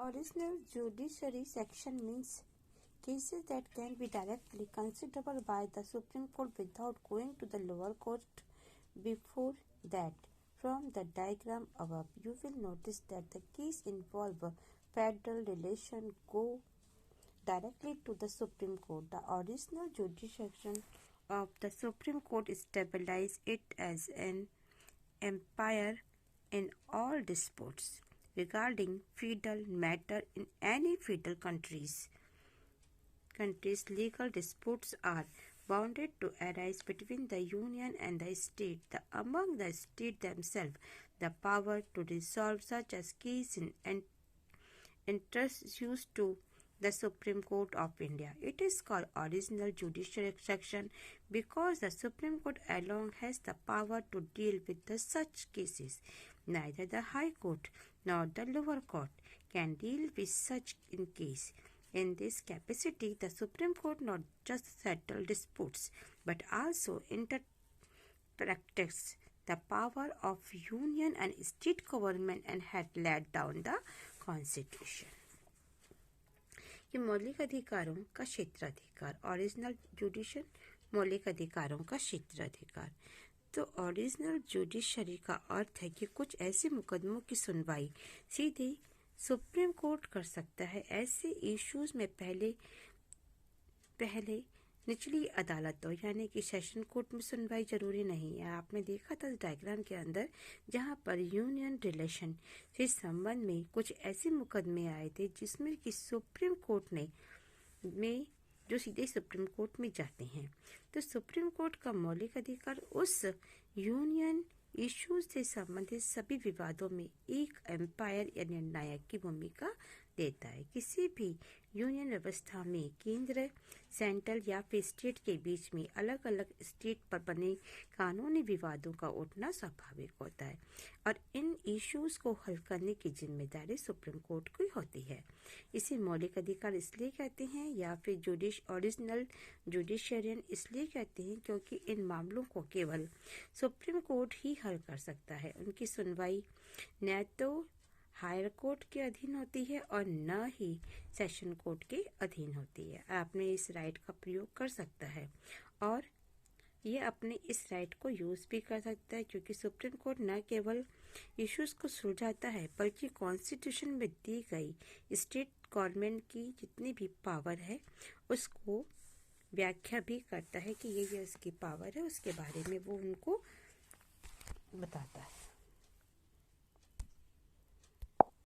original judiciary section means cases that can be directly considerable by the Supreme Court without going to the lower court. Before that, from the diagram above, you will notice that the case involve federal relation go directly to the Supreme Court. The original judiciary section of the Supreme Court stabilized it as an empire in all disputes regarding feudal matter in any feudal countries. Legal disputes are bounded to arise between the union and the state. Among the state themselves, the power to resolve such a case in interest used to the Supreme Court of India. It is called original judicial section because the Supreme Court alone has the power to deal with such cases. Neither the High Court nor the lower court can deal with such in case. In this capacity, the Supreme Court not just settle disputes but also interprets the power of union and state government and had laid down the Constitution. ये मौलिक अधिकारों का क्षेत्राधिकार, original judicial मौलिक अधिकारों का क्षेत्राधिकार। तो ओरिजिनल जुडिशरी का अर्थ है कि कुछ ऐसे मुकदमों की सुनवाई सीधे सुप्रीम कोर्ट कर सकता है। ऐसे इश्यूज में पहले निचली अदालतों यानी कि सेशन कोर्ट में सुनवाई जरूरी नहीं है। आपने देखा था डायग्राम के अंदर जहां पर यूनियन रिलेशन से संबंध में कुछ ऐसे मुकदमे आए थे जिसमें कि सुप्रीम कोर्ट में जो सीधे सुप्रीम कोर्ट में जाते हैं। तो सुप्रीम कोर्ट का मौलिक अधिकार उस यूनियन इश्यूज से संबंधित सभी विवादों में एक एम्पायर या निर्णायक की भूमिका देता है। किसी भी यूनियन व्यवस्था में केंद्र, सेंट्रल या फिर स्टेट के बीच में अलग अलग स्टेट पर बने कानूनी विवादों का उठना स्वाभाविक होता है और इन इश्यूज को हल करने की जिम्मेदारी सुप्रीम कोर्ट की होती है। इसे मौलिक अधिकार इसलिए कहते हैं या फिर ओरिजिनल जुडिशरियन इसलिए कहते हैं क्योंकि इन मामलों को केवल सुप्रीम कोर्ट ही हल कर सकता है। उनकी सुनवाई न तो हायर कोर्ट के अधीन होती है और न ही सेशन कोर्ट के अधीन होती है। आपने इस राइट का प्रयोग कर सकता है और ये अपने इस राइट को यूज भी कर सकता है क्योंकि सुप्रीम कोर्ट न केवल इश्यूज को सुलझाता है बल्कि कॉन्स्टिट्यूशन में दी गई स्टेट गवर्नमेंट की जितनी भी पावर है उसको व्याख्या भी करता है कि ये उसकी पावर है, उसके बारे में वो उनको बताता है।